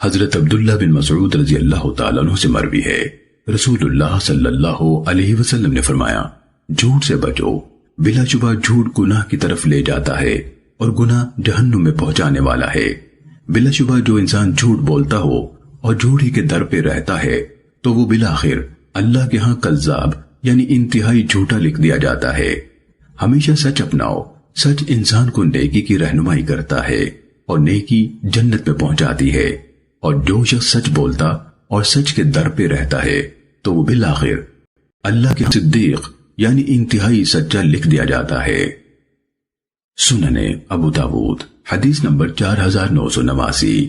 حضرت عبداللہ بن مسعود رضی اللہ تعالیٰ عنہ سے مروی ہے، رسول اللہ صلی اللہ علیہ وسلم نے فرمایا، جھوٹ سے بچو، بلا شبہ جھوٹ گناہ کی طرف لے جاتا ہے اور گناہ جہنم میں پہنچانے والا ہے۔ بلا شبہ جو انسان جھوٹ بولتا ہو اور جھوٹ ہی کے در پہ رہتا ہے تو وہ بالآخر اللہ کے ہاں کذاب یعنی انتہائی جھوٹا لکھ دیا جاتا ہے۔ ہمیشہ سچ اپناؤ، سچ انسان کو نیکی کی رہنمائی کرتا ہے اور نیکی جنت میں پہنچاتی ہے، اور جو شخص سچ بولتا اور سچ کے در پہ رہتا ہے تو وہ بالآخر اللہ کے صدیق یعنی انتہائی سچا لکھ دیا جاتا ہے۔ سنن ابو داود حدیث نمبر 4989۔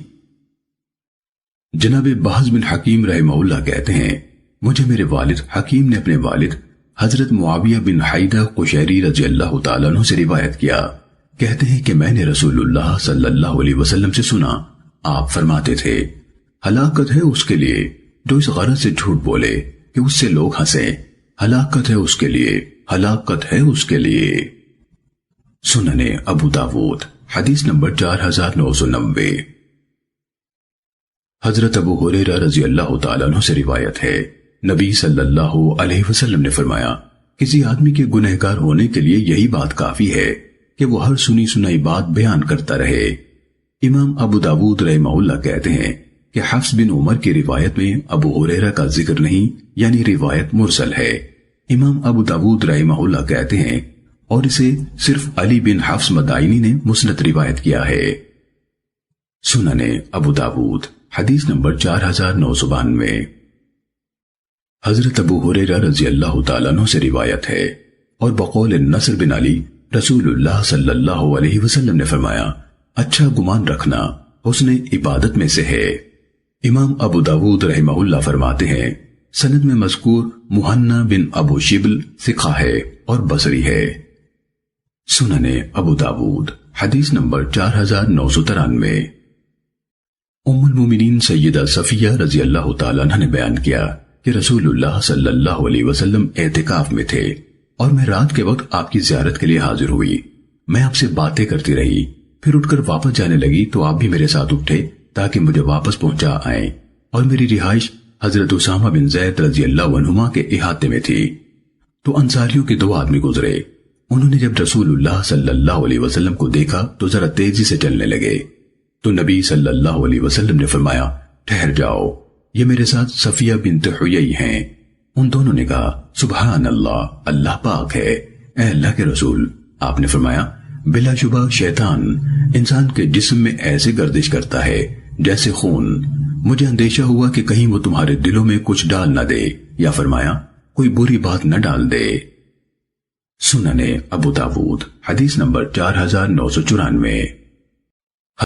جناب بہز بن حکیم رحمہ اللہ کہتے ہیں، مجھے میرے والد حکیم نے اپنے والد حضرت معاویہ بن حیدہ قشیری رضی اللہ تعالیٰ عنہ سے روایت کیا، کہتے ہیں کہ میں نے رسول اللہ صلی اللہ علیہ وسلم سے سنا، آپ فرماتے تھے، ہلاکت ہے اس کے لیے جو اس غرض سے جھوٹ بولے کہ اس سے لوگ ہنسیں، ہلاکت ہے اس کے لیے، ہلاکت ہے اس کے لیے۔ سنن ابو داود حدیث نمبر 4990۔ حضرت ابو ہریرہ رضی اللہ تعالیٰ عنہ سے روایت ہے، نبی صلی اللہ علیہ وسلم نے فرمایا، کسی آدمی کے گنہگار ہونے کے لیے یہی بات کافی ہے کہ وہ ہر سنی سنائی بات بیان کرتا رہے۔ امام ابو داود رحمہ اللہ کہتے ہیں کہ حفص بن عمر کی روایت میں ابو ہریرہ کا ذکر نہیں، یعنی روایت مرسل ہے۔ امام ابو داود رحمہ اللہ کہتے ہیں اور اسے صرف علی بن حفص مدائنی نے مسند روایت کیا ہے۔ سنن ابو داود حدیث نمبر 4992۔ حضرت ابو ہریرہ رضی اللہ تعالیٰ عنہ سے روایت ہے اور بقول نصر بن علی رسول اللہ صلی اللہ علیہ وسلم نے فرمایا، اچھا گمان رکھنا حسن عبادت میں سے ہے۔ امام ابو داود رحمہ اللہ فرماتے ہیں، سند میں مذکور مہنا بن ابو شبل ثقہ ہے اور بصری ہے۔ سنن ابو داود حدیث نمبر 4993۔ ام المومنین سیدہ صفیہ رضی اللہ تعالیٰ عنہ نے بیان کیا کہ رسول اللہ صلی اللہ علیہ وسلم اعتکاف میں تھے اور میں رات کے وقت آپ کی زیارت کے لیے حاضر ہوئی۔ میں آپ سے باتیں کرتی رہی، پھر اٹھ کر واپس جانے لگی تو آپ بھی میرے ساتھ اٹھے تاکہ مجھے واپس پہنچا آئیں، اور میری رہائش حضرت اسامہ بن زید رضی اللہ عنہما کے احاطے میں تھی۔ تو انصاریوں کے 2 آدمی گزرے، انہوں نے جب رسول اللہ صلی اللہ علیہ وسلم کو دیکھا تو ذرا تیزی سے چلنے لگے، تو نبی صلی اللہ علیہ وسلم نے فرمایا، ٹھہر جاؤ، یہ میرے ساتھ صفیہ بنت حیی ہیں۔ ان دونوں نے کہا، سبحان اللہ، اللہ پاک ہے، اے اللہ کے رسول۔ آپ نے فرمایا، بلا شبہ شیطان انسان کے جسم میں ایسے گردش کرتا ہے جیسے خون، مجھے اندیشہ ہوا کہ کہیں وہ تمہارے دلوں میں کچھ ڈال نہ دے، یا فرمایا کوئی بری بات نہ ڈال دے۔ سنن ابو داود حدیث نمبر 4994۔